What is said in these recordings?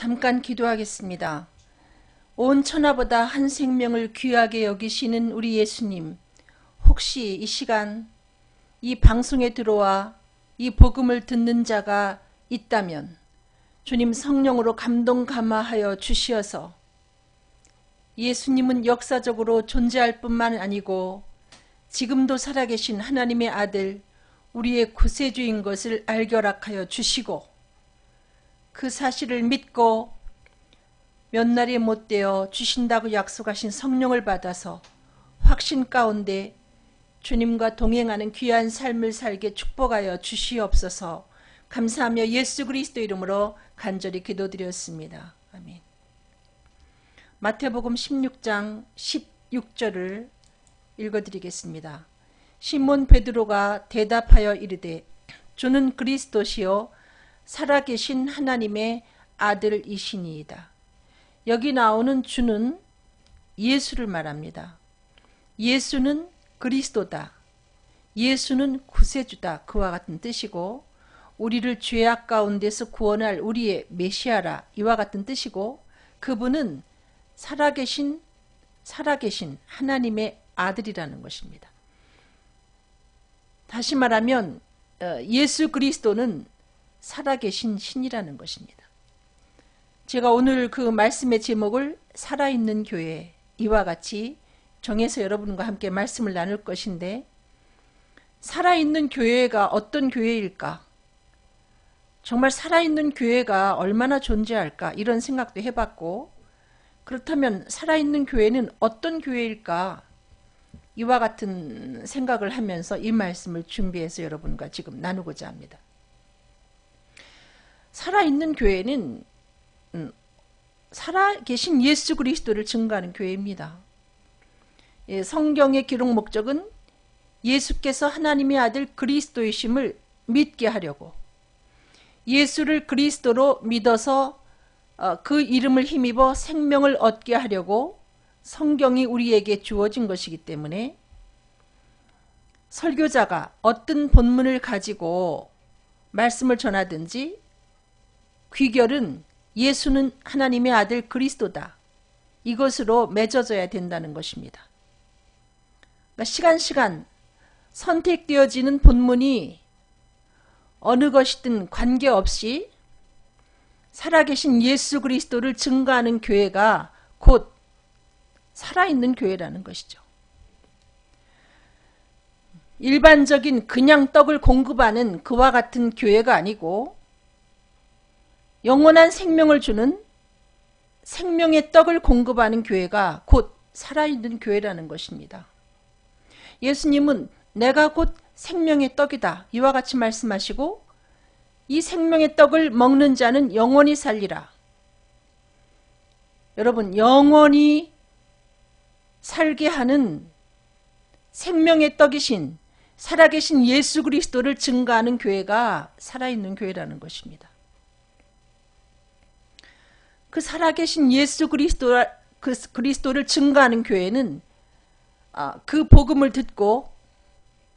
잠깐 기도하겠습니다. 온 천하보다 한 생명을 귀하게 여기시는 우리 예수님, 혹시 이 시간 이 방송에 들어와 이 복음을 듣는 자가 있다면 주님 성령으로 감동 감화하여 주시어서 예수님은 역사적으로 존재할 뿐만 아니고 지금도 살아계신 하나님의 아들, 우리의 구세주인 것을 알결학하여 주시고 그 사실을 믿고 몇 날이 못되어 주신다고 약속하신 성령을 받아서 확신 가운데 주님과 동행하는 귀한 삶을 살게 축복하여 주시옵소서. 감사하며 예수 그리스도 이름으로 간절히 기도드렸습니다. 아멘. 마태복음 16장 16절을 읽어드리겠습니다. 시몬 베드로가 대답하여 이르되 주는 그리스도시요 살아계신 하나님의 아들이시니이다. 여기 나오는 주는 예수를 말합니다. 예수는 그리스도다. 예수는 구세주다. 그와 같은 뜻이고 우리를 죄악 가운데서 구원할 우리의 메시아라. 이와 같은 뜻이고 그분은 살아계신 하나님의 아들이라는 것입니다. 다시 말하면 예수 그리스도는 살아계신 신이라는 것입니다. 제가 오늘 그 말씀의 제목을 살아있는 교회 이와 같이 정해서 여러분과 함께 말씀을 나눌 것인데, 살아있는 교회가 어떤 교회일까? 정말 살아있는 교회가 얼마나 존재할까? 이런 생각도 해봤고, 그렇다면 살아있는 교회는 어떤 교회일까? 이와 같은 생각을 하면서 이 말씀을 준비해서 여러분과 지금 나누고자 합니다. 살아있는 교회는 살아계신 예수 그리스도를 증거하는 교회입니다. 성경의 기록 목적은 예수께서 하나님의 아들 그리스도이심을 믿게 하려고, 예수를 그리스도로 믿어서 그 이름을 힘입어 생명을 얻게 하려고 성경이 우리에게 주어진 것이기 때문에 설교자가 어떤 본문을 가지고 말씀을 전하든지 귀결은 예수는 하나님의 아들 그리스도다. 이것으로 맺어져야 된다는 것입니다. 그러니까 시간 선택되어지는 본문이 어느 것이든 관계없이 살아계신 예수 그리스도를 증거하는 교회가 곧 살아있는 교회라는 것이죠. 일반적인 그냥 떡을 공급하는 그와 같은 교회가 아니고 영원한 생명을 주는 생명의 떡을 공급하는 교회가 곧 살아있는 교회라는 것입니다. 예수님은 내가 곧 생명의 떡이다. 이와 같이 말씀하시고 이 생명의 떡을 먹는 자는 영원히 살리라. 여러분, 영원히 살게 하는 생명의 떡이신 살아계신 예수 그리스도를 증거하는 교회가 살아있는 교회라는 것입니다. 그 살아계신 예수 그리스도를 증거하는 교회는 그 복음을 듣고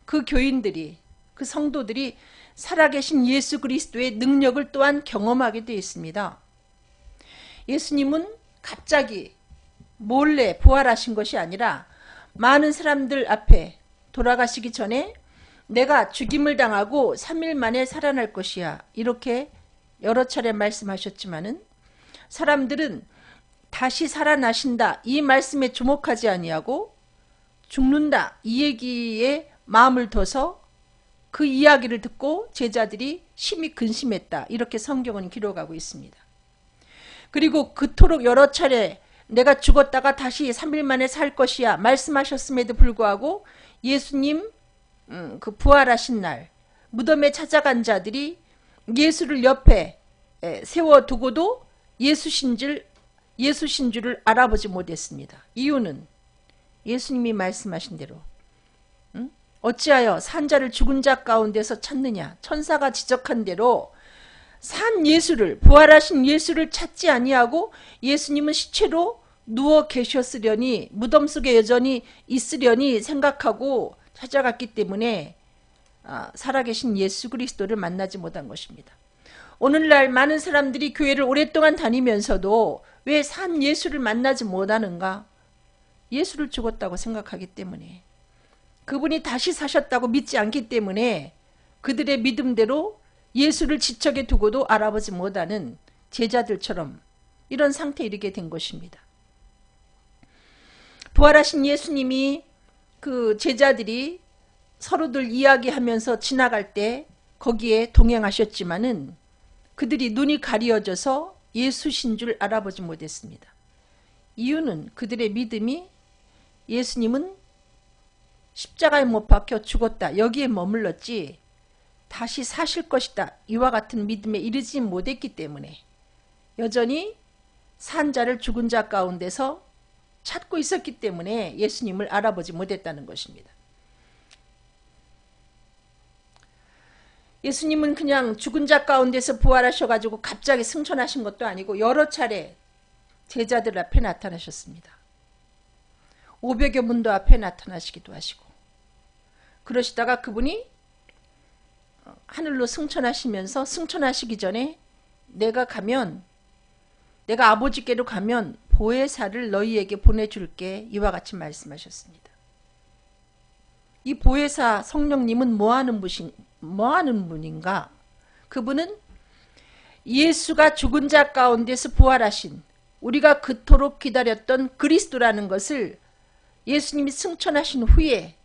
그 교인들이, 그 성도들이 살아계신 예수 그리스도의 능력을 또한 경험하게 되어 있습니다. 예수님은 갑자기 몰래 부활하신 것이 아니라 많은 사람들 앞에 돌아가시기 전에 내가 죽임을 당하고 3일 만에 살아날 것이야. 이렇게 여러 차례 말씀하셨지만은 사람들은 다시 살아나신다 이 말씀에 주목하지 아니하고 죽는다 이 얘기에 마음을 둬서 그 이야기를 듣고 제자들이 심히 근심했다. 이렇게 성경은 기록하고 있습니다. 그리고 그토록 여러 차례 내가 죽었다가 다시 3일 만에 살 것이야 말씀하셨음에도 불구하고 예수님 그 부활하신 날 무덤에 찾아간 자들이 예수를 옆에 세워두고도 예수신 줄을 알아보지 못했습니다. 이유는 예수님이 말씀하신 대로 어찌하여 산 자를 죽은 자 가운데서 찾느냐. 천사가 지적한 대로 산 예수를, 부활하신 예수를 찾지 아니하고 예수님은 시체로 누워 계셨으려니, 무덤 속에 여전히 있으려니 생각하고 찾아갔기 때문에 살아계신 예수 그리스도를 만나지 못한 것입니다. 오늘날 많은 사람들이 교회를 오랫동안 다니면서도 왜 산 예수를 만나지 못하는가? 예수를 죽었다고 생각하기 때문에, 그분이 다시 사셨다고 믿지 않기 때문에 그들의 믿음대로 예수를 지척에 두고도 알아보지 못하는 제자들처럼 이런 상태에 이르게 된 것입니다. 부활하신 예수님이 그 제자들이 서로들 이야기하면서 지나갈 때 거기에 동행하셨지만은 그들이 눈이 가리어져서 예수신 줄 알아보지 못했습니다. 이유는 그들의 믿음이 예수님은 십자가에 못 박혀 죽었다 여기에 머물렀지 다시 사실 것이다 이와 같은 믿음에 이르지 못했기 때문에 여전히 산 자를 죽은 자 가운데서 찾고 있었기 때문에 예수님을 알아보지 못했다는 것입니다. 예수님은 그냥 죽은 자 가운데서 부활하셔가지고 갑자기 승천하신 것도 아니고 여러 차례 제자들 앞에 나타나셨습니다. 500여 문도 앞에 나타나시기도 하시고, 그러시다가 그분이 하늘로 승천하시면서 승천하시기 전에 내가 아버지께로 가면 보혜사를 너희에게 보내줄게 이와 같이 말씀하셨습니다. 이 보혜사 성령님은 뭐하는 분인가? 그분은 예수가 죽은 자 가운데서 부활하신 우리가 그토록 기다렸던 그리스도라는 것을 예수님이 승천하신 후에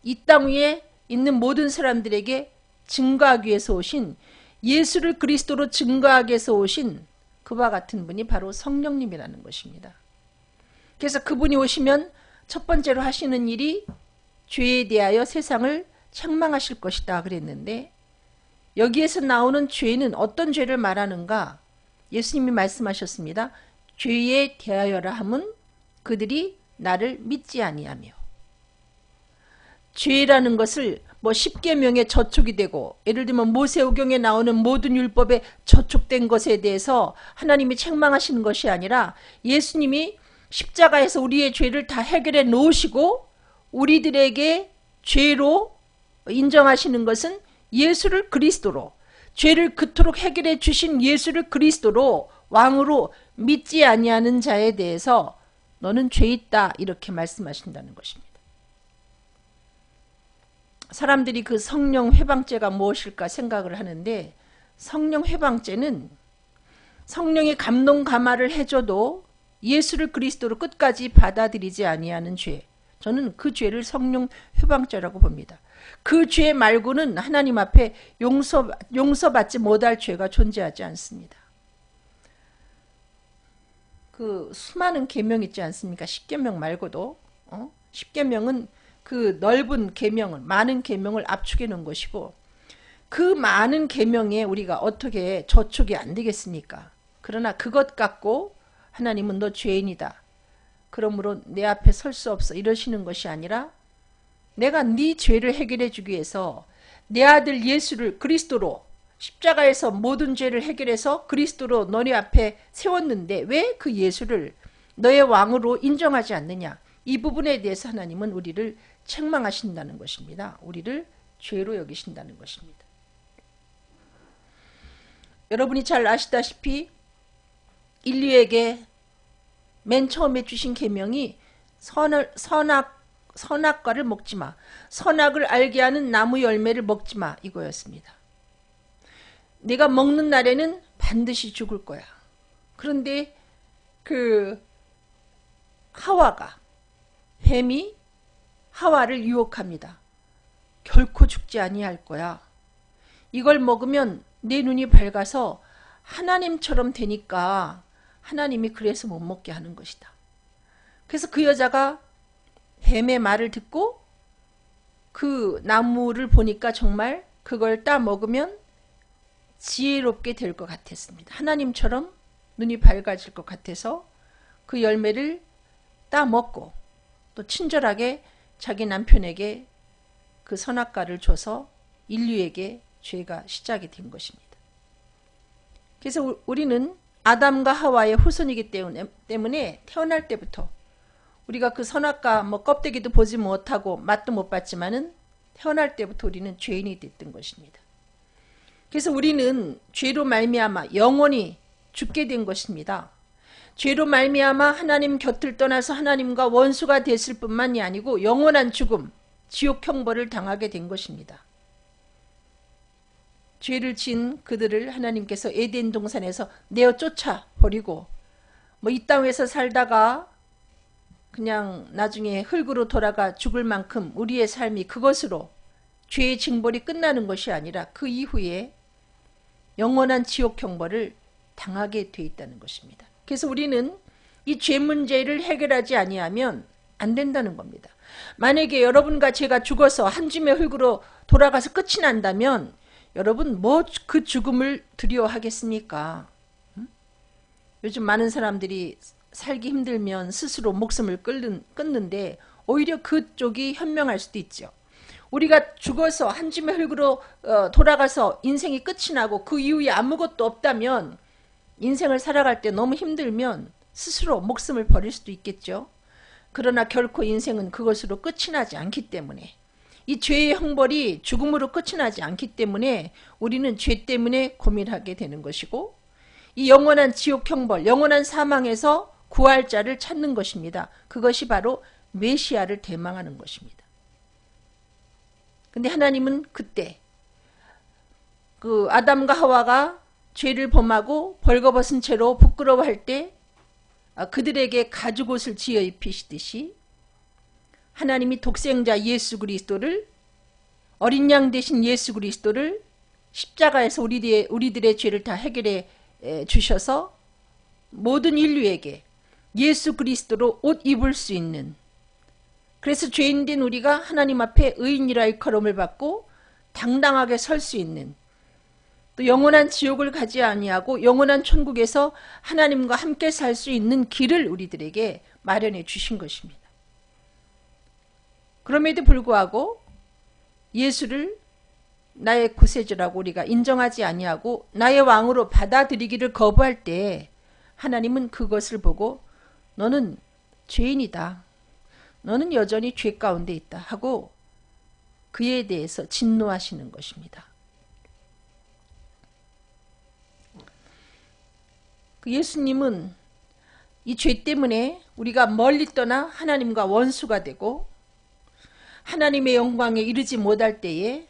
이 땅 위에 있는 모든 사람들에게 증거하기 위해서 오신, 예수를 그리스도로 증거하기 위해서 오신 그와 같은 분이 바로 성령님이라는 것입니다. 그래서 그분이 오시면 첫 번째로 하시는 일이 죄에 대하여 세상을 책망하실 것이다 그랬는데, 여기에서 나오는 죄는 어떤 죄를 말하는가? 예수님이 말씀하셨습니다. 죄에 대하여라 함은 그들이 나를 믿지 아니하며. 죄라는 것을 뭐 십계명에 저촉이 되고, 예를 들면 모세오경에 나오는 모든 율법에 저촉된 것에 대해서 하나님이 책망하시는 것이 아니라 예수님이 십자가에서 우리의 죄를 다 해결해 놓으시고 우리들에게 죄로 인정하시는 것은 예수를 그리스도로, 죄를 그토록 해결해 주신 예수를 그리스도로 왕으로 믿지 아니하는 자에 대해서 너는 죄 있다 이렇게 말씀하신다는 것입니다. 사람들이 그 성령 회방죄가 무엇일까 생각을 하는데, 성령 회방죄는 성령이 감동 감화를 해줘도 예수를 그리스도로 끝까지 받아들이지 아니하는 죄, 저는 그 죄를 성령 회방죄라고 봅니다. 그 죄 말고는 하나님 앞에 용서받지 못할 죄가 존재하지 않습니다. 그 수많은 계명 있지 않습니까? 십계명 말고도. 십계명은 그 넓은 계명을, 많은 계명을 압축해 놓은 것이고, 그 많은 계명에 우리가 어떻게 저촉이 안 되겠습니까? 그러나 그것 갖고 하나님은 너 죄인이다, 그러므로 내 앞에 설 수 없어 이러시는 것이 아니라, 내가 네 죄를 해결해 주기 위해서 내 아들 예수를 그리스도로 십자가에서 모든 죄를 해결해서 그리스도로 너네 앞에 세웠는데 왜 그 예수를 너의 왕으로 인정하지 않느냐? 이 부분에 대해서 하나님은 우리를 책망하신다는 것입니다. 우리를 죄로 여기신다는 것입니다. 여러분이 잘 아시다시피 인류에게 맨 처음에 주신 계명이 선악과를 먹지마, 선악을 알게 하는 나무 열매를 먹지마 이거였습니다. 내가 먹는 날에는 반드시 죽을 거야. 그런데 그 뱀이 하와를 유혹합니다. 결코 죽지 아니할 거야. 이걸 먹으면 내 눈이 밝아서 하나님처럼 되니까 하나님이 그래서 못 먹게 하는 것이다. 그래서 그 여자가 뱀의 말을 듣고 그 나무를 보니까 정말 그걸 따 먹으면 지혜롭게 될 것 같았습니다. 하나님처럼 눈이 밝아질 것 같아서 그 열매를 따 먹고 또 친절하게 자기 남편에게 그 선악과를 줘서 인류에게 죄가 시작이 된 것입니다. 그래서 우리는 아담과 하와의 후손이기 때문에 태어날 때부터 우리가 그 선악과 껍데기도 보지 못하고 맛도 못 봤지만은 태어날 때부터 우리는 죄인이 됐던 것입니다. 그래서 우리는 죄로 말미암아 영원히 죽게 된 것입니다. 죄로 말미암아 하나님 곁을 떠나서 하나님과 원수가 됐을 뿐만이 아니고 영원한 죽음, 지옥 형벌을 당하게 된 것입니다. 죄를 지은 그들을 하나님께서 에덴 동산에서 내어 쫓아 버리고 이 땅에서 살다가 그냥 나중에 흙으로 돌아가 죽을 만큼 우리의 삶이 그것으로 죄의 징벌이 끝나는 것이 아니라 그 이후에 영원한 지옥 형벌을 당하게 돼 있다는 것입니다. 그래서 우리는 이 죄 문제를 해결하지 아니하면 안 된다는 겁니다. 만약에 여러분과 제가 죽어서 한 줌의 흙으로 돌아가서 끝이 난다면 여러분 뭐 그 죽음을 두려워하겠습니까? 요즘 많은 사람들이 살기 힘들면 스스로 목숨을 끊는데 오히려 그쪽이 현명할 수도 있죠. 우리가 죽어서 한 줌의 흙으로 돌아가서 인생이 끝이 나고 그 이후에 아무것도 없다면 인생을 살아갈 때 너무 힘들면 스스로 목숨을 버릴 수도 있겠죠. 그러나 결코 인생은 그것으로 끝이 나지 않기 때문에 이 죄의 형벌이 죽음으로 끝이 나지 않기 때문에 우리는 죄 때문에 고민하게 되는 것이고 이 영원한 지옥 형벌, 영원한 사망에서 구할 자를 찾는 것입니다. 그것이 바로 메시아를 대망하는 것입니다. 근데 하나님은 그때 그 아담과 하와가 죄를 범하고 벌거벗은 채로 부끄러워할 때 그들에게 가죽옷을 지어 입히시듯이 하나님이 독생자 예수 그리스도를 어린 양 대신 예수 그리스도를 십자가에서 우리들의 죄를 다 해결해 주셔서 모든 인류에게 예수 그리스도로 옷 입을 수 있는, 그래서 죄인된 우리가 하나님 앞에 의인이라 일컬음을 받고 당당하게 설 수 있는, 또 영원한 지옥을 가지 아니하고 영원한 천국에서 하나님과 함께 살 수 있는 길을 우리들에게 마련해 주신 것입니다. 그럼에도 불구하고 예수를 나의 구세주라고 우리가 인정하지 아니하고 나의 왕으로 받아들이기를 거부할 때 하나님은 그것을 보고 너는 죄인이다, 너는 여전히 죄 가운데 있다 하고 그에 대해서 진노하시는 것입니다. 그 예수님은 이 죄 때문에 우리가 멀리 떠나 하나님과 원수가 되고 하나님의 영광에 이르지 못할 때에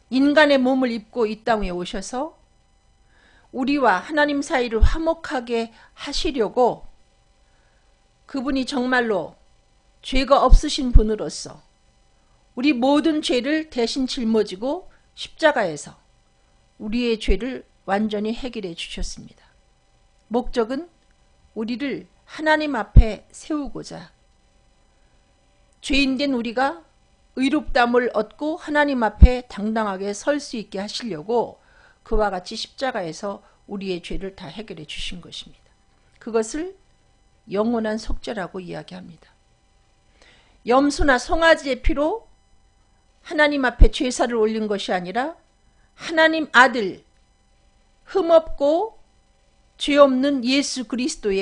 인간의 몸을 입고 이 땅에 오셔서 우리와 하나님 사이를 화목하게 하시려고 그분이 정말로 죄가 없으신 분으로서 우리 모든 죄를 대신 짊어지고 십자가에서 우리의 죄를 완전히 해결해 주셨습니다. 목적은 우리를 하나님 앞에 세우고자 죄인된 우리가 의롭다함을 얻고 하나님 앞에 당당하게 설 수 있게 하시려고 그와 같이 십자가에서 우리의 죄를 다 해결해 주신 것입니다. 그것을 영원한 속죄라고 이야기합니다. 염소나 송아지의 피로 하나님 앞에 제사를 올린 것이 아니라 하나님 아들, 흠없고 죄 없는 예수 그리스도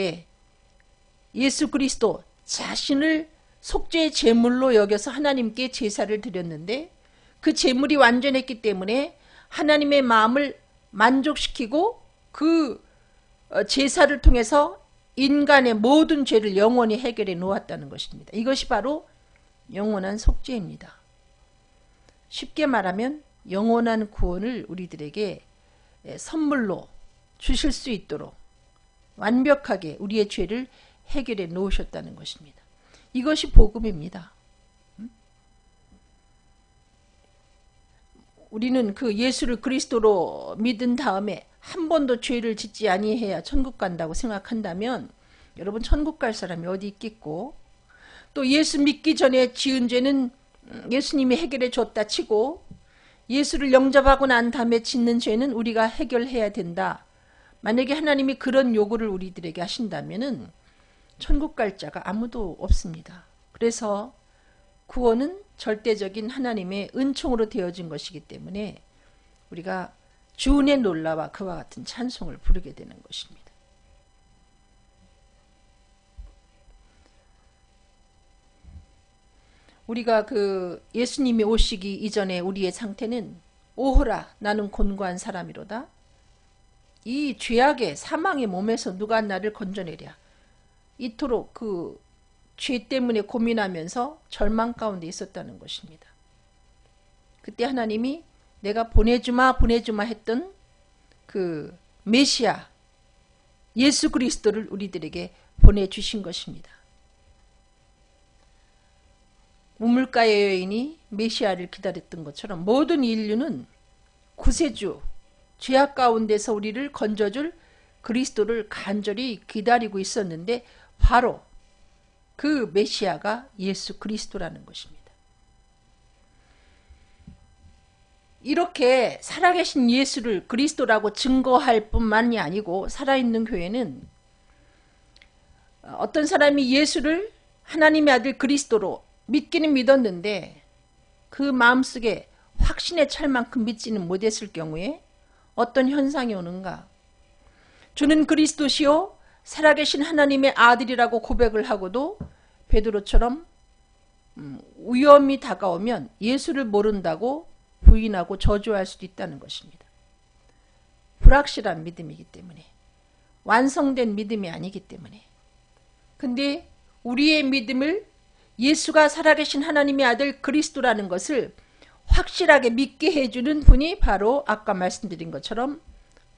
자신을 속죄의 제물로 여겨서 하나님께 제사를 드렸는데 그 제물이 완전했기 때문에 하나님의 마음을 만족시키고 그 제사를 통해서 인간의 모든 죄를 영원히 해결해 놓았다는 것입니다. 이것이 바로 영원한 속죄입니다. 쉽게 말하면 영원한 구원을 우리들에게 선물로 주실 수 있도록 완벽하게 우리의 죄를 해결해 놓으셨다는 것입니다. 이것이 복음입니다. 우리는 그 예수를 그리스도로 믿은 다음에 한 번도 죄를 짓지 아니해야 천국 간다고 생각한다면 여러분 천국 갈 사람이 어디 있겠고, 또 예수 믿기 전에 지은 죄는 예수님이 해결해 줬다 치고 예수를 영접하고 난 다음에 짓는 죄는 우리가 해결해야 된다. 만약에 하나님이 그런 요구를 우리들에게 하신다면은 천국 갈 자가 아무도 없습니다. 그래서 구원은 절대적인 하나님의 은총으로 되어진 것이기 때문에 우리가 주은의 놀라와 그와 같은 찬송을 부르게 되는 것입니다. 우리가 그 예수님이 오시기 이전에 우리의 상태는 오호라 나는 곤고한 사람이로다. 이 죄악의 사망의 몸에서 누가 나를 건져내랴. 이토록 그 죄 때문에 고민하면서 절망 가운데 있었다는 것입니다. 그때 하나님이 내가 보내주마 했던 그 메시아 예수 그리스도를 우리들에게 보내주신 것입니다. 우물가의 여인이 메시아를 기다렸던 것처럼 모든 인류는 구세주, 죄악 가운데서 우리를 건져줄 그리스도를 간절히 기다리고 있었는데 바로 그 메시아가 예수 그리스도라는 것입니다. 이렇게 살아계신 예수를 그리스도라고 증거할 뿐만이 아니고 살아있는 교회는 어떤 사람이 예수를 하나님의 아들 그리스도로 믿기는 믿었는데 그 마음속에 확신에 찰 만큼 믿지는 못했을 경우에 어떤 현상이 오는가? 주는 그리스도시요 살아계신 하나님의 아들이라고 고백을 하고도 베드로처럼 위험이 다가오면 예수를 모른다고 부인하고 저주할 수도 있다는 것입니다. 불확실한 믿음이기 때문에, 완성된 믿음이 아니기 때문에. 근데 우리의 믿음을 예수가 살아계신 하나님의 아들 그리스도라는 것을 확실하게 믿게 해주는 분이 바로 아까 말씀드린 것처럼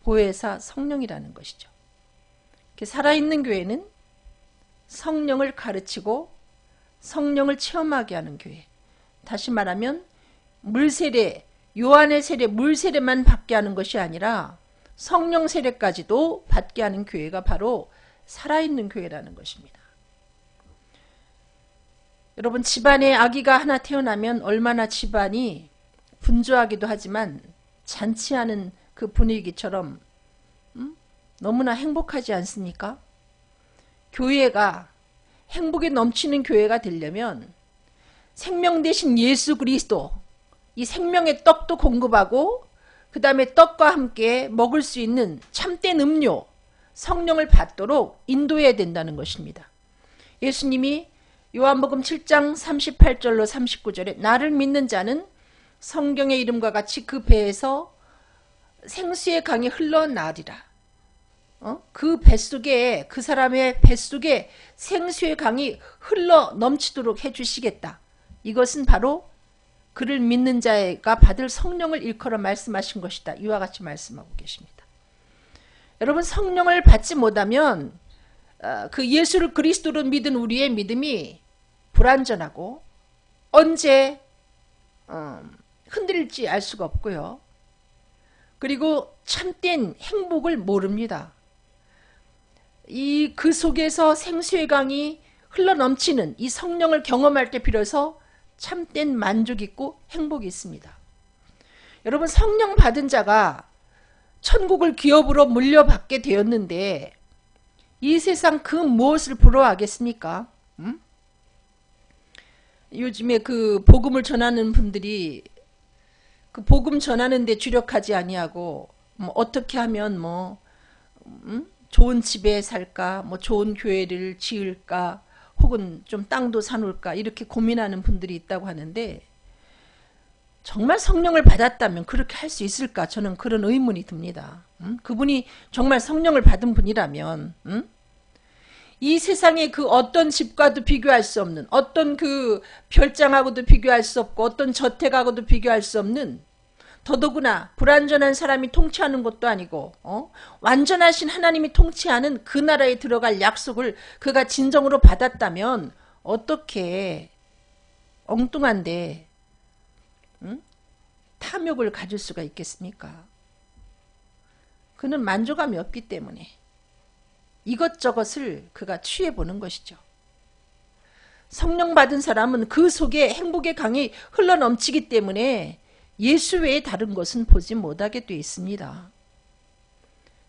보혜사 성령이라는 것이죠. 살아있는 교회는 성령을 가르치고 성령을 체험하게 하는 교회. 다시 말하면 물세례, 요한의 세례, 물세례만 받게 하는 것이 아니라 성령 세례까지도 받게 하는 교회가 바로 살아있는 교회라는 것입니다. 여러분, 집안에 아기가 하나 태어나면 얼마나 집안이 분주하기도 하지만 잔치하는 그 분위기처럼 너무나 행복하지 않습니까? 교회가 행복에 넘치는 교회가 되려면 생명 대신 예수 그리스도, 이 생명의 떡도 공급하고 그 다음에 떡과 함께 먹을 수 있는 참된 음료, 성령을 받도록 인도해야 된다는 것입니다. 예수님이 요한복음 7장 38절로 39절에 나를 믿는 자는 성경의 이름과 같이 그 배에서 생수의 강이 흘러나리라. 그 뱃속에, 그 사람의 뱃속에 생수의 강이 흘러 넘치도록 해주시겠다. 이것은 바로 그를 믿는 자가 받을 성령을 일컬어 말씀하신 것이다. 이와 같이 말씀하고 계십니다. 여러분, 성령을 받지 못하면 그 예수를 그리스도로 믿은 우리의 믿음이 불완전하고 언제 흔들릴지 알 수가 없고요. 그리고 참된 행복을 모릅니다. 그 속에서 생수의 강이 흘러넘치는 이 성령을 경험할 때 비로소 참된 만족이 있고 행복이 있습니다. 여러분, 성령 받은 자가 천국을 기업으로 물려받게 되었는데 이 세상 그 무엇을 부러워하겠습니까? 요즘에 그 복음을 전하는 분들이 그 복음 전하는데 주력하지 아니하고 어떻게 하면 좋은 집에 살까, 좋은 교회를 지을까, 혹은 좀 땅도 사놓을까 이렇게 고민하는 분들이 있다고 하는데 정말 성령을 받았다면 그렇게 할 수 있을까? 저는 그런 의문이 듭니다. 그분이 정말 성령을 받은 분이라면 이 세상의 그 어떤 집과도 비교할 수 없는, 어떤 그 별장하고도 비교할 수 없고, 어떤 저택하고도 비교할 수 없는, 더더구나 불완전한 사람이 통치하는 것도 아니고 완전하신 하나님이 통치하는 그 나라에 들어갈 약속을 그가 진정으로 받았다면 어떻게 엉뚱한데 탐욕을 가질 수가 있겠습니까? 그는 만족감이 없기 때문에 이것저것을 그가 취해보는 것이죠. 성령 받은 사람은 그 속에 행복의 강이 흘러넘치기 때문에 예수 외에 다른 것은 보지 못하게 되어 있습니다.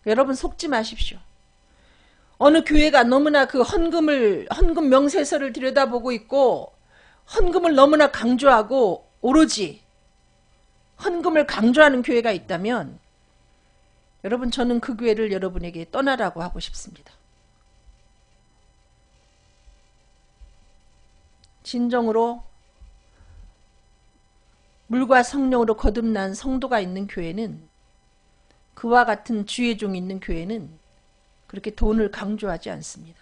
여러분, 속지 마십시오. 어느 교회가 너무나 그 헌금 명세서를 들여다보고 있고 헌금을 너무나 강조하고 오로지 헌금을 강조하는 교회가 있다면 여러분, 저는 그 교회를 여러분에게 떠나라고 하고 싶습니다. 진정으로 물과 성령으로 거듭난 성도가 있는 교회는, 그와 같은 주의 종이 있는 교회는 그렇게 돈을 강조하지 않습니다.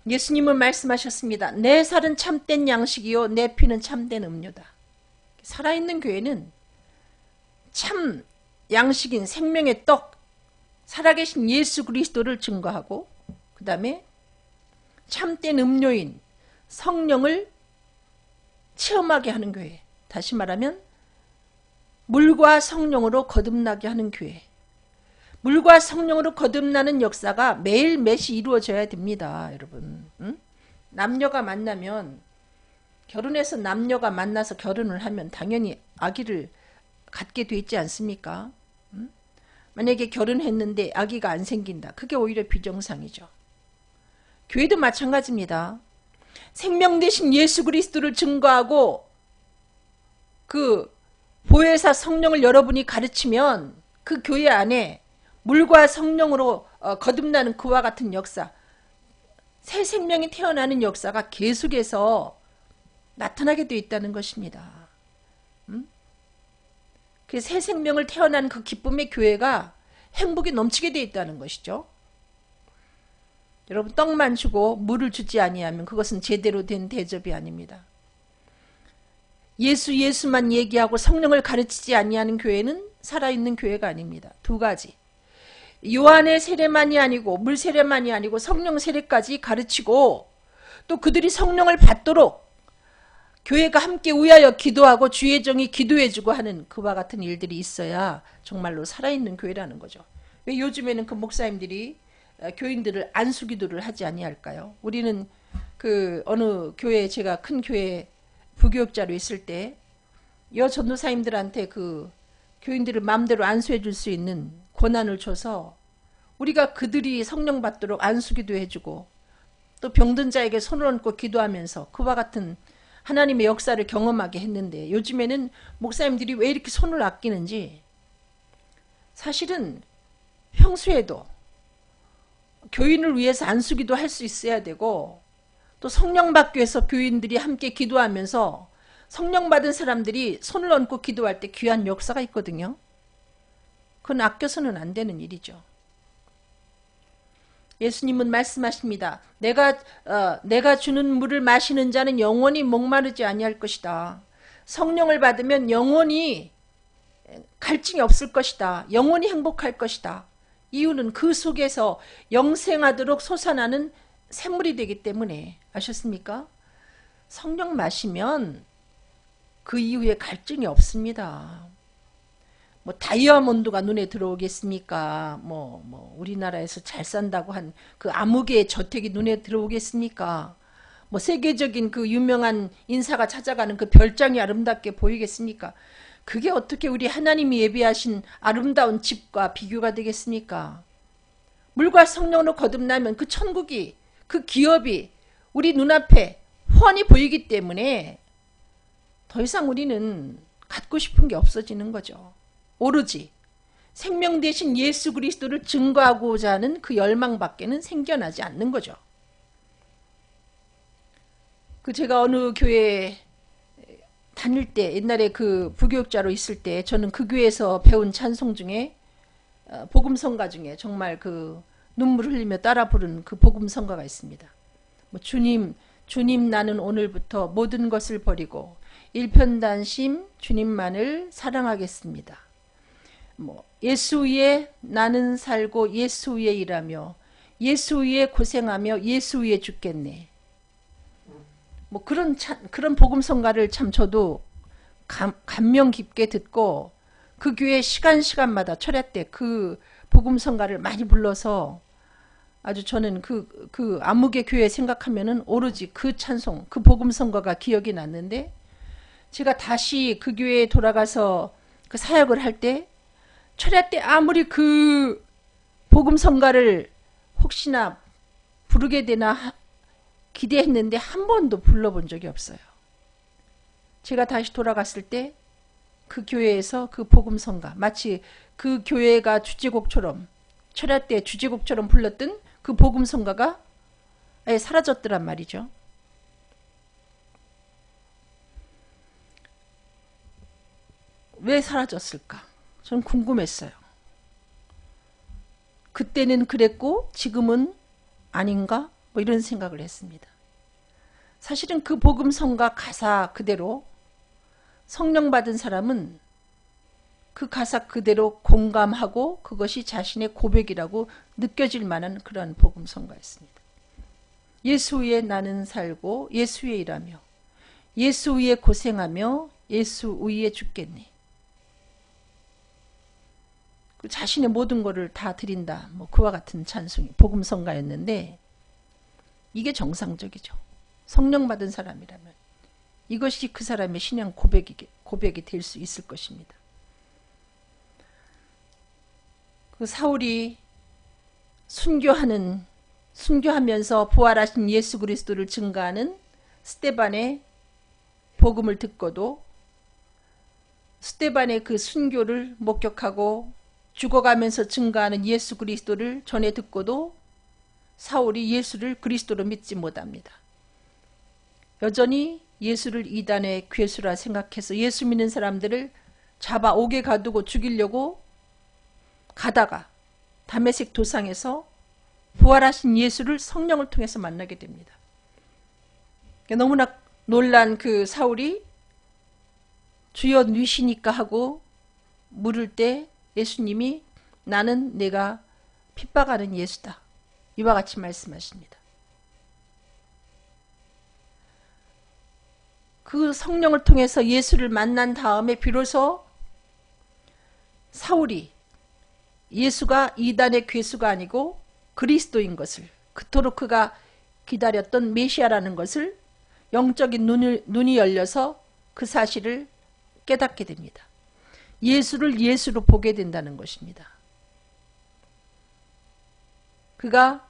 예수님은 말씀하셨습니다. 내 살은 참된 양식이요 내 피는 참된 음료다. 살아있는 교회는 참 양식인 생명의 떡, 살아계신 예수 그리스도를 증거하고, 그 다음에 참된 음료인 성령을 체험하게 하는 교회, 다시 말하면 물과 성령으로 거듭나게 하는 교회. 물과 성령으로 거듭나는 역사가 매일매시 이루어져야 됩니다. 여러분. 남녀가 만나면, 결혼해서 남녀가 만나서 결혼을 하면 당연히 아기를 갖게 돼 있지 않습니까? 만약에 결혼했는데 아기가 안 생긴다. 그게 오히려 비정상이죠. 교회도 마찬가지입니다. 생명 되신 예수 그리스도를 증거하고 그 보혜사 성령을 여러분이 가르치면 그 교회 안에 물과 성령으로 거듭나는 그와 같은 역사, 새 생명이 태어나는 역사가 계속해서 나타나게 되어 있다는 것입니다. 그 새 생명을 태어난 그 기쁨의 교회가 행복이 넘치게 되어 있다는 것이죠. 여러분, 떡만 주고 물을 주지 아니하면 그것은 제대로 된 대접이 아닙니다. 예수만 얘기하고 성령을 가르치지 아니하는 교회는 살아있는 교회가 아닙니다. 두 가지. 요한의 세례만이 아니고 물 세례만이 아니고 성령 세례까지 가르치고, 또 그들이 성령을 받도록 교회가 함께 위하여 기도하고 주의 종이 기도해주고 하는 그와 같은 일들이 있어야 정말로 살아있는 교회라는 거죠. 왜 요즘에는 그 목사님들이 교인들을 안수기도를 하지 아니할까요? 우리는 그 어느 교회, 제가 큰 교회 부교육자로 있을 때 여 전도사님들한테 그 교인들을 마음대로 안수해 줄 수 있는 권한을 줘서 우리가 그들이 성령 받도록 안수기도 해주고, 또 병든 자에게 손을 얹고 기도하면서 그와 같은 하나님의 역사를 경험하게 했는데, 요즘에는 목사님들이 왜 이렇게 손을 아끼는지, 사실은 평소에도 교인을 위해서 안수기도 할 수 있어야 되고, 또 성령 받기 위해서 교인들이 함께 기도하면서 성령 받은 사람들이 손을 얹고 기도할 때 귀한 역사가 있거든요. 그건 아껴서는 안 되는 일이죠. 예수님은 말씀하십니다. 내가 주는 물을 마시는 자는 영원히 목마르지 아니할 것이다. 성령을 받으면 영원히 갈증이 없을 것이다. 영원히 행복할 것이다. 이유는 그 속에서 영생하도록 솟아나는 샘물이 되기 때문에. 아셨습니까? 성령 마시면 그 이후에 갈증이 없습니다. 뭐 다이아몬드가 눈에 들어오겠습니까? 뭐 우리나라에서 잘 산다고 한 그 암흑의 저택이 눈에 들어오겠습니까? 뭐 세계적인 그 유명한 인사가 찾아가는 그 별장이 아름답게 보이겠습니까? 그게 어떻게 우리 하나님이 예비하신 아름다운 집과 비교가 되겠습니까? 물과 성령으로 거듭나면 그 천국이, 그 기업이 우리 눈앞에 훤히 보이기 때문에 더 이상 우리는 갖고 싶은 게 없어지는 거죠. 오로지 생명 대신 예수 그리스도를 증거하고자 하는 그 열망밖에는 생겨나지 않는 거죠. 그 제가 어느 교회 다닐 때, 옛날에 그 부교육자로 있을 때 저는 그 교회에서 배운 찬송 중에 복음성가 중에 정말 그 눈물 흘리며 따라 부른 그 복음성가가 있습니다. 뭐 주님 나는 오늘부터 모든 것을 버리고 일편단심 주님만을 사랑하겠습니다. 뭐 예수 위에 나는 살고 예수 위에 일하며 예수 위에 고생하며 예수 위에 죽겠네. 뭐 그런 복음성가를 참 저도 감명 깊게 듣고, 그 교회 시간마다 철야 때 그 복음성가를 많이 불러서 아주 저는 그 암흑의 교회 생각하면은 오로지 그 찬송, 그 복음성가가 기억이 났는데, 제가 다시 그 교회에 돌아가서 그 사역을 할 때 철야 때 아무리 그 복음성가를 혹시나 부르게 되나 기대했는데 한 번도 불러본 적이 없어요. 제가 다시 돌아갔을 때 그 교회에서 그 복음성가, 마치 그 교회가 주제곡처럼, 철야 때 주제곡처럼 불렀던 그 복음성가가 아예 사라졌더란 말이죠. 왜 사라졌을까? 전 궁금했어요. 그때는 그랬고 지금은 아닌가? 뭐 이런 생각을 했습니다. 사실은 그 복음성가 가사 그대로 성령 받은 사람은 그 가사 그대로 공감하고 그것이 자신의 고백이라고 느껴질 만한 그런 복음성가였습니다. 예수 위에 나는 살고 예수 위에 일하며 예수 위에 고생하며 예수 위에 죽겠네. 자신의 모든 것을 다 드린다. 뭐 그와 같은 찬송이 복음성가였는데 이게 정상적이죠. 성령 받은 사람이라면 이것이 그 사람의 신앙 고백이 될 수 있을 것입니다. 그 사울이 순교하면서 부활하신 예수 그리스도를 증거하는 스데반의 복음을 듣고도 스데반의 그 순교를 목격하고 죽어가면서 증거하는 예수 그리스도를 전해 듣고도 사울이 예수를 그리스도로 믿지 못합니다. 여전히 예수를 이단의 괴수라 생각해서 예수 믿는 사람들을 잡아 옥에 가두고 죽이려고 가다가 다메섹 도상에서 부활하신 예수를 성령을 통해서 만나게 됩니다. 너무나 놀란 그 사울이 주여 누시니까 하고 물을 때 예수님이 나는 내가 핍박하는 예수다. 이와 같이 말씀하십니다. 그 성령을 통해서 예수를 만난 다음에 비로소 사울이 예수가 이단의 괴수가 아니고 그리스도인 것을, 그토록 그가 기다렸던 메시아라는 것을 영적인 눈이 열려서 그 사실을 깨닫게 됩니다. 예수를 예수로 보게 된다는 것입니다. 그가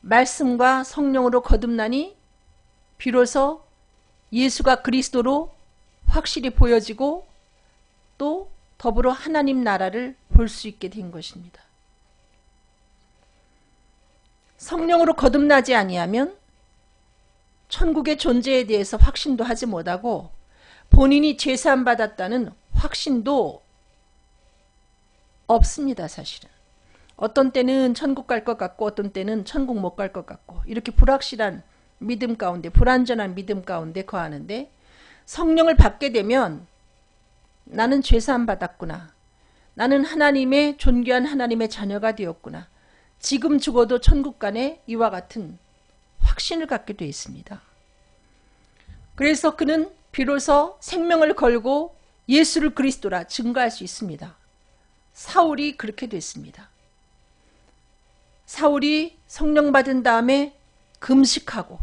말씀과 성령으로 거듭나니 비로소 예수가 그리스도로 확실히 보여지고 또 더불어 하나님 나라를 볼 수 있게 된 것입니다. 성령으로 거듭나지 아니하면 천국의 존재에 대해서 확신도 하지 못하고 본인이 죄사함 받았다는 확신도 없습니다. 사실은 어떤 때는 천국 갈 것 같고 어떤 때는 천국 못 갈 것 같고 이렇게 불확실한 믿음 가운데, 불완전한 믿음 가운데 거하는데, 성령을 받게 되면 나는 죄사함 받았구나, 나는 하나님의 존귀한 하나님의 자녀가 되었구나, 지금 죽어도 천국 가네, 이와 같은 확신을 갖게 되어 있습니다. 그래서 그는 비로소 생명을 걸고 예수를 그리스도라 증거할 수 있습니다. 사울이 그렇게 됐습니다. 사울이 성령 받은 다음에 금식하고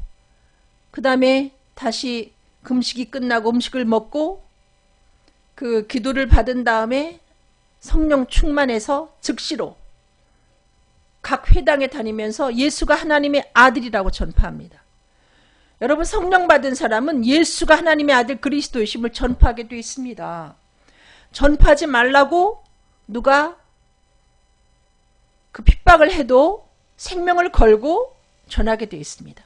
그 다음에 다시 금식이 끝나고 음식을 먹고 그 기도를 받은 다음에 성령 충만해서 즉시로 각 회당에 다니면서 예수가 하나님의 아들이라고 전파합니다. 여러분, 성령 받은 사람은 예수가 하나님의 아들 그리스도이심을 전파하게 되어 있습니다. 전파하지 말라고 누가 그 핍박을 해도 생명을 걸고 전하게 되어 있습니다.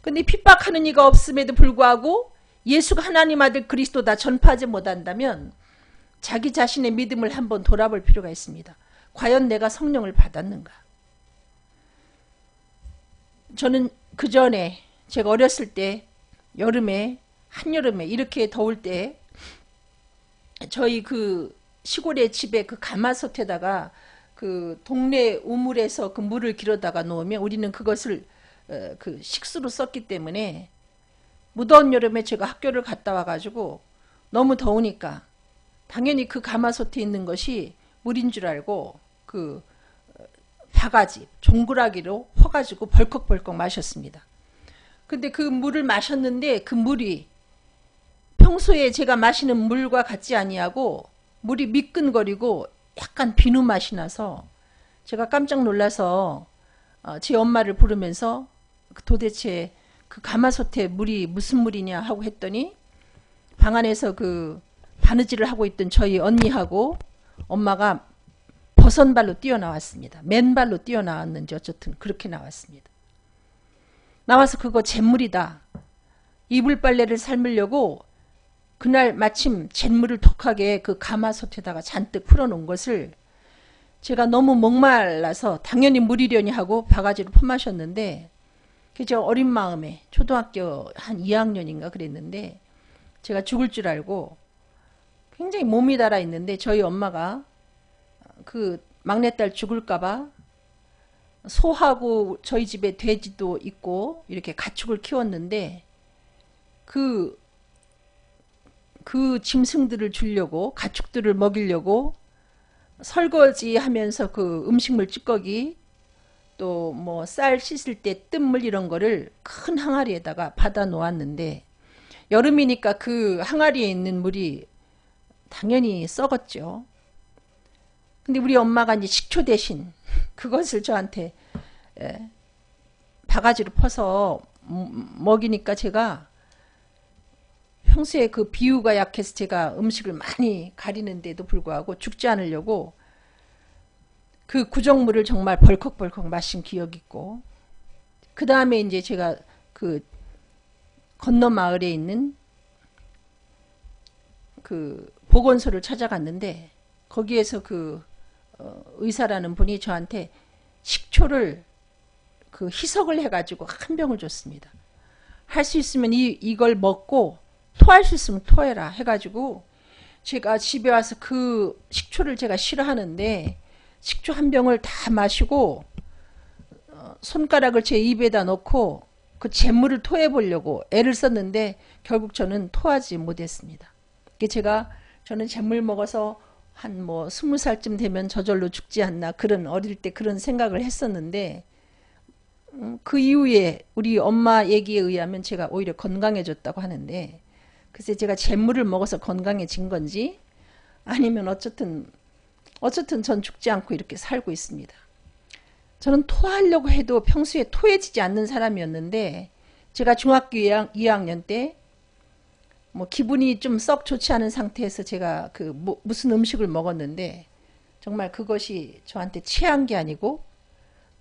근데 핍박하는 이가 없음에도 불구하고 예수가 하나님 아들 그리스도다 전파하지 못한다면 자기 자신의 믿음을 한번 돌아볼 필요가 있습니다. 과연 내가 성령을 받았는가? 저는 그 전에 제가 어렸을 때 여름에, 한여름에 이렇게 더울 때 저희 그 시골의 집에 그 가마솥에다가 그 동네 우물에서 그 물을 길어다가 놓으면 우리는 그것을 그 식수로 썼기 때문에 무더운 여름에 제가 학교를 갔다 와가지고 너무 더우니까 당연히 그 가마솥에 있는 것이 물인 줄 알고 그 바가지, 종구라기로 퍼가지고 벌컥벌컥 마셨습니다. 근데 그 물을 마셨는데 그 물이 평소에 제가 마시는 물과 같지 아니하고 물이 미끈거리고 약간 비누 맛이 나서 제가 깜짝 놀라서 제 엄마를 부르면서 도대체 그 가마솥에 물이 무슨 물이냐 하고 했더니 방 안에서 그 바느질을 하고 있던 저희 언니하고 엄마가 버선발로 뛰어나왔습니다. 맨발로 뛰어나왔는지 어쨌든 그렇게 나왔습니다. 나와서 그거 잿물이다. 이불 빨래를 삶으려고 그날 마침 잿물을 독하게 그 가마솥에다가 잔뜩 풀어놓은 것을 제가 너무 목말라서 당연히 물이려니 하고 바가지로 퍼마셨는데, 저 어린 마음에 초등학교 한 2학년인가 그랬는데 제가 죽을 줄 알고 굉장히 몸이 달아 있는데 저희 엄마가 그 막내딸 죽을까봐 소하고 저희 집에 돼지도 있고 이렇게 가축을 키웠는데 그 짐승들을 주려고, 가축들을 먹이려고 설거지 하면서 그 음식물 찌꺼기, 또 뭐 쌀 씻을 때 뜬물 이런 거를 큰 항아리에다가 받아 놓았는데, 여름이니까 그 항아리에 있는 물이 당연히 썩었죠. 근데 우리 엄마가 이제 식초 대신 그것을 저한테 바가지로 퍼서 먹이니까 제가 평소에 그 비유가 약해서 제가 음식을 많이 가리는데도 불구하고 죽지 않으려고 그 구정물을 정말 벌컥벌컥 마신 기억이 있고, 그 다음에 이제 제가 그 건너 마을에 있는 그 보건소를 찾아갔는데 거기에서 그 의사라는 분이 저한테 식초를 그 희석을 해가지고 한 병을 줬습니다. 할 수 있으면 이걸 먹고 토할 수 있으면 토해라 해가지고 제가 집에 와서 그 식초를 제가 싫어하는데 식초 한 병을 다 마시고 손가락을 제 입에다 넣고 그 잿물을 토해 보려고 애를 썼는데 결국 저는 토하지 못했습니다. 저는 잿물 먹어서 한 뭐 20살쯤 되면 저절로 죽지 않나, 그런 어릴 때 그런 생각을 했었는데 그 이후에 우리 엄마 얘기에 의하면 제가 오히려 건강해졌다고 하는데, 글쎄 제가 잿물을 먹어서 건강해진 건지 아니면 어쨌든 전 죽지 않고 이렇게 살고 있습니다. 저는 토하려고 해도 평소에 토해지지 않는 사람이었는데 제가 중학교 2학년 때 뭐 기분이 좀 썩 좋지 않은 상태에서 제가 그 무슨 음식을 먹었는데 정말 그것이 저한테 취한 게 아니고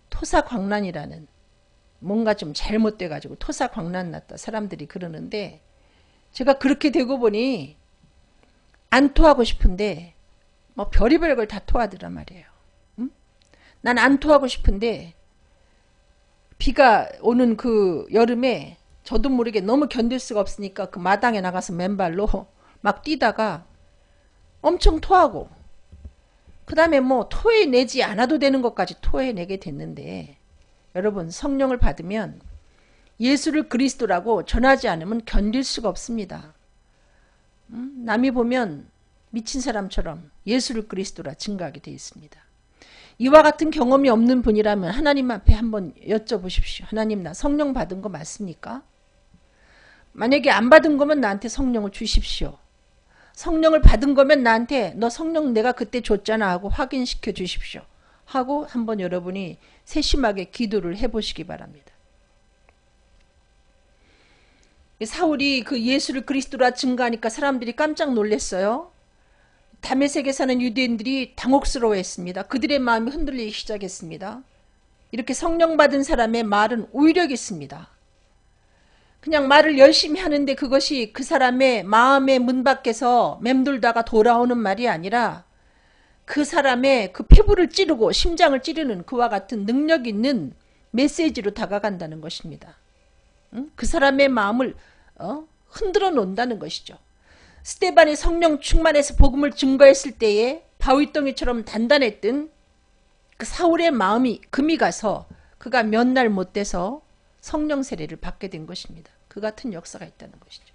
토사광란이라는, 뭔가 좀 잘못돼 가지고 토사광란 났다 사람들이 그러는데, 제가 그렇게 되고 보니 안 토하고 싶은데 뭐 별의별 걸 다 토하더란 말이에요. 응? 난 안 토하고 싶은데 비가 오는 그 여름에 저도 모르게 너무 견딜 수가 없으니까 그 마당에 나가서 맨발로 막 뛰다가 엄청 토하고, 그 다음에 뭐 토해내지 않아도 되는 것까지 토해내게 됐는데, 여러분 성령을 받으면 예수를 그리스도라고 전하지 않으면 견딜 수가 없습니다. 남이 보면 미친 사람처럼 예수를 그리스도라 증거하게 되어 있습니다. 이와 같은 경험이 없는 분이라면 하나님 앞에 한번 여쭤보십시오. 하나님, 나 성령 받은 거 맞습니까? 만약에 안 받은 거면 나한테 성령을 주십시오. 성령을 받은 거면 나한테 너 성령 내가 그때 줬잖아 하고 확인시켜 주십시오 하고 한번 여러분이 세심하게 기도를 해보시기 바랍니다. 사울이 그 예수를 그리스도라 증거하니까 사람들이 깜짝 놀랐어요. 다메섹에 사는 유대인들이 당혹스러워했습니다. 그들의 마음이 흔들리기 시작했습니다. 이렇게 성령 받은 사람의 말은 오히려 있습니다. 그냥 말을 열심히 하는데 그것이 그 사람의 마음의 문 밖에서 맴돌다가 돌아오는 말이 아니라 그 사람의 그 피부를 찌르고 심장을 찌르는 그와 같은 능력 있는 메시지로 다가간다는 것입니다. 그 사람의 마음을 흔들어 놓는다는 것이죠. 스데반이 성령 충만해서 복음을 증거했을 때에 바위덩이처럼 단단했던 그 사울의 마음이 금이 가서 그가 몇 날 못 돼서 성령 세례를 받게 된 것입니다. 그 같은 역사가 있다는 것이죠.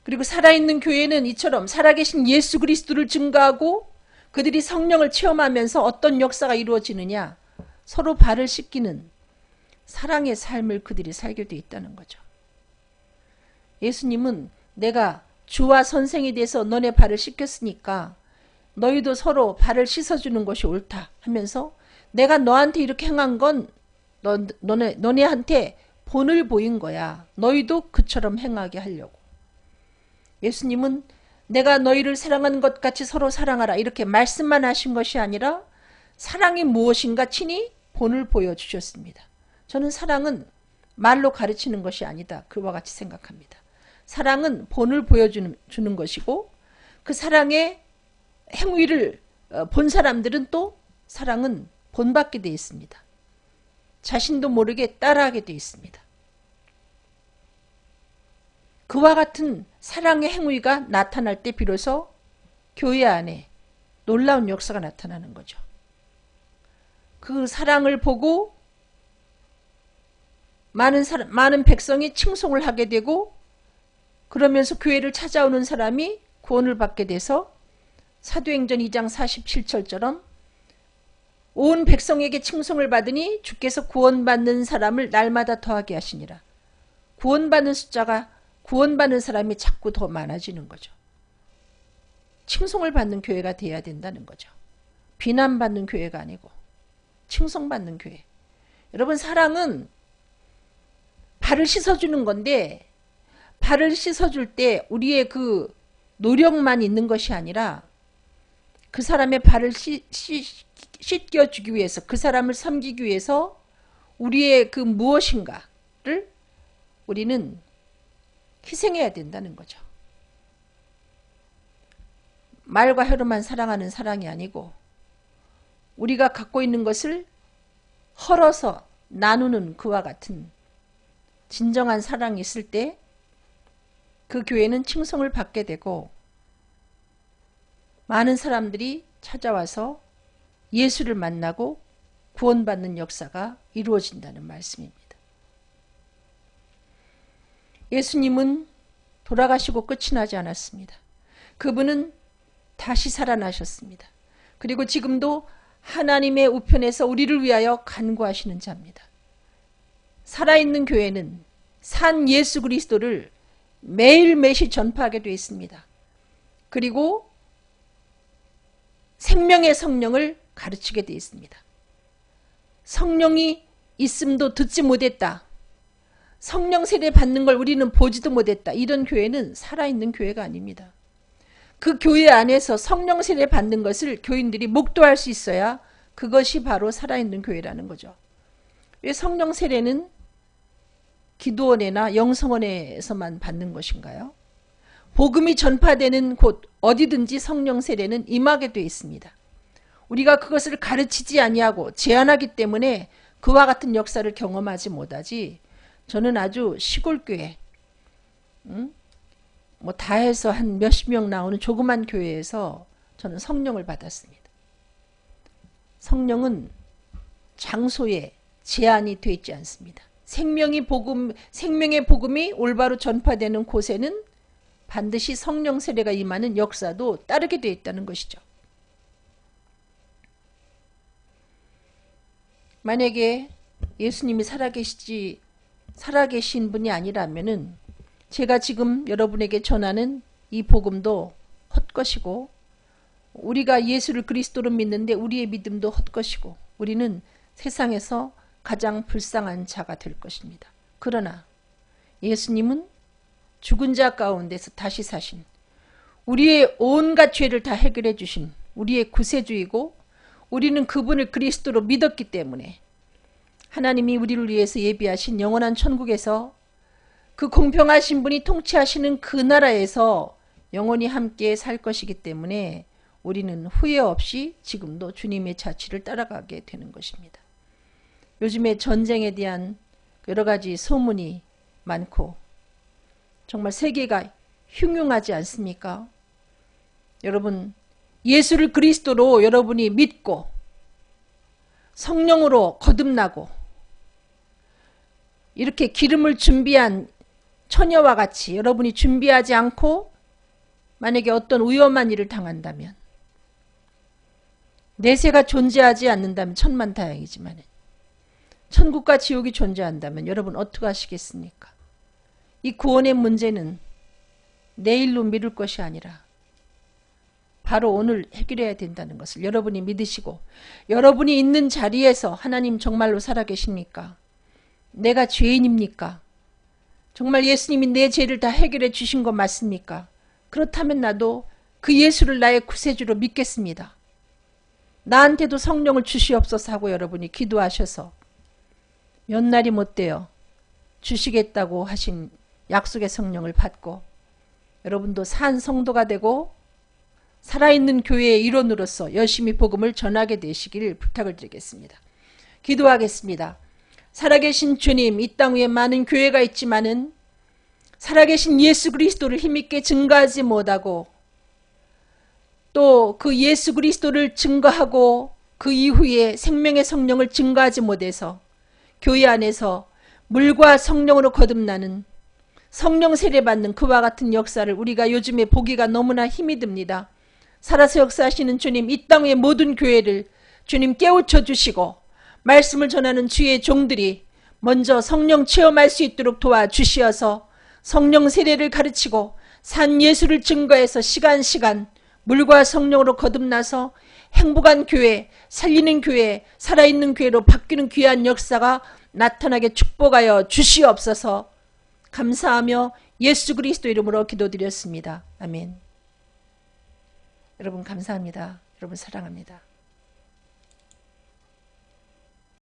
그리고 살아있는 교회는 이처럼 살아계신 예수 그리스도를 증거하고 그들이 성령을 체험하면서 어떤 역사가 이루어지느냐, 서로 발을 씻기는 사랑의 삶을 그들이 살게 돼 있다는 거죠. 예수님은 내가 주와 선생이 돼서 너네 발을 씻겼으니까 너희도 서로 발을 씻어주는 것이 옳다 하면서, 내가 너한테 이렇게 행한 건 너네한테 본을 보인 거야. 너희도 그처럼 행하게 하려고. 예수님은 내가 너희를 사랑하는 것 같이 서로 사랑하라 이렇게 말씀만 하신 것이 아니라 사랑이 무엇인가 친히 본을 보여주셨습니다. 저는 사랑은 말로 가르치는 것이 아니다, 그와 같이 생각합니다. 사랑은 본을 보여주는 것이고 그 사랑의 행위를 본 사람들은 또 사랑은 본받게 되어 있습니다. 자신도 모르게 따라하게 되어 있습니다. 그와 같은 사랑의 행위가 나타날 때 비로소 교회 안에 놀라운 역사가 나타나는 거죠. 그 사랑을 보고 많은 백성이 칭송을 하게 되고 그러면서 교회를 찾아오는 사람이 구원을 받게 돼서 사도행전 2장 47절처럼 온 백성에게 칭송을 받으니 주께서 구원받는 사람을 날마다 더하게 하시니라. 구원받는 사람이 자꾸 더 많아지는 거죠. 칭송을 받는 교회가 돼야 된다는 거죠. 비난받는 교회가 아니고 칭송받는 교회. 여러분, 사랑은 발을 씻어주는 건데 발을 씻어줄 때 우리의 그 노력만 있는 것이 아니라 그 사람의 발을 씻겨주기 위해서, 그 사람을 섬기기 위해서 우리의 그 무엇인가를 우리는 희생해야 된다는 거죠. 말과 혀로만 사랑하는 사랑이 아니고 우리가 갖고 있는 것을 헐어서 나누는 그와 같은 진정한 사랑이 있을 때 그 교회는 칭송을 받게 되고 많은 사람들이 찾아와서 예수를 만나고 구원받는 역사가 이루어진다는 말씀입니다. 예수님은 돌아가시고 끝이 나지 않았습니다. 그분은 다시 살아나셨습니다. 그리고 지금도 하나님의 우편에서 우리를 위하여 간구하시는 자입니다. 살아있는 교회는 산 예수 그리스도를 매일매일 전파하게 되어 있습니다. 그리고 생명의 성령을 가르치게 되어 있습니다. 성령이 있음도 듣지 못했다. 성령 세례 받는 걸 우리는 보지도 못했다. 이런 교회는 살아있는 교회가 아닙니다. 그 교회 안에서 성령 세례 받는 것을 교인들이 목도할 수 있어야 그것이 바로 살아있는 교회라는 거죠. 왜 성령 세례는 기도원이나 영성원에서만 받는 것인가요? 복음이 전파되는 곳 어디든지 성령 세례는 임하게 되어 있습니다. 우리가 그것을 가르치지 아니하고 제한하기 때문에 그와 같은 역사를 경험하지 못하지. 저는 아주 시골교회, 뭐 다 해서 한 몇십 명 나오는 조그만 교회에서 저는 성령을 받았습니다. 성령은 장소에 제한이 되어 있지 않습니다. 생명의 복음이 올바로 전파되는 곳에는 반드시 성령 세례가 임하는 역사도 따르게 되어 있다는 것이죠. 만약에 예수님이 살아계신 분이 아니라면은 제가 지금 여러분에게 전하는 이 복음도 헛것이고 우리가 예수를 그리스도로 믿는데 우리의 믿음도 헛것이고 우리는 세상에서 가장 불쌍한 자가 될 것입니다. 그러나 예수님은 죽은 자 가운데서 다시 사신 우리의 온갖 죄를 다 해결해 주신 우리의 구세주이고 우리는 그분을 그리스도로 믿었기 때문에 하나님이 우리를 위해서 예비하신 영원한 천국에서 그 공평하신 분이 통치하시는 그 나라에서 영원히 함께 살 것이기 때문에 우리는 후회 없이 지금도 주님의 자취를 따라가게 되는 것입니다. 요즘에 전쟁에 대한 여러 가지 소문이 많고 정말 세계가 흉흉하지 않습니까? 여러분, 예수를 그리스도로 여러분이 믿고 성령으로 거듭나고 이렇게 기름을 준비한 처녀와 같이 여러분이 준비하지 않고 만약에 어떤 위험한 일을 당한다면 내세가 존재하지 않는다면 천만다행이지만 천국과 지옥이 존재한다면 여러분 어떻게 하시겠습니까? 이 구원의 문제는 내일로 미룰 것이 아니라 바로 오늘 해결해야 된다는 것을 여러분이 믿으시고 여러분이 있는 자리에서 하나님 정말로 살아계십니까? 내가 죄인입니까? 정말 예수님이 내 죄를 다 해결해 주신 거 맞습니까? 그렇다면 나도 그 예수를 나의 구세주로 믿겠습니다. 나한테도 성령을 주시옵소서 하고 여러분이 기도하셔서 몇 날이 못 돼요. 주시겠다고 하신 약속의 성령을 받고 여러분도 산 성도가 되고 살아있는 교회의 일원으로서 열심히 복음을 전하게 되시길 부탁을 드리겠습니다. 기도하겠습니다. 살아계신 주님, 이 땅 위에 많은 교회가 있지만은 살아계신 예수 그리스도를 힘있게 증거하지 못하고 또 그 예수 그리스도를 증거하고 그 이후에 생명의 성령을 증거하지 못해서 교회 안에서 물과 성령으로 거듭나는 성령 세례받는 그와 같은 역사를 우리가 요즘에 보기가 너무나 힘이 듭니다. 살아서 역사하시는 주님, 이 땅의 모든 교회를 주님 깨우쳐 주시고 말씀을 전하는 주의 종들이 먼저 성령 체험할 수 있도록 도와주시어서 성령 세례를 가르치고 산 예수를 증거해서 시간 물과 성령으로 거듭나서 행복한 교회, 살리는 교회, 살아있는 교회로 바뀌는 귀한 역사가 나타나게 축복하여 주시옵소서. 감사하며 예수 그리스도 이름으로 기도드렸습니다. 아멘. 여러분 감사합니다. 여러분 사랑합니다.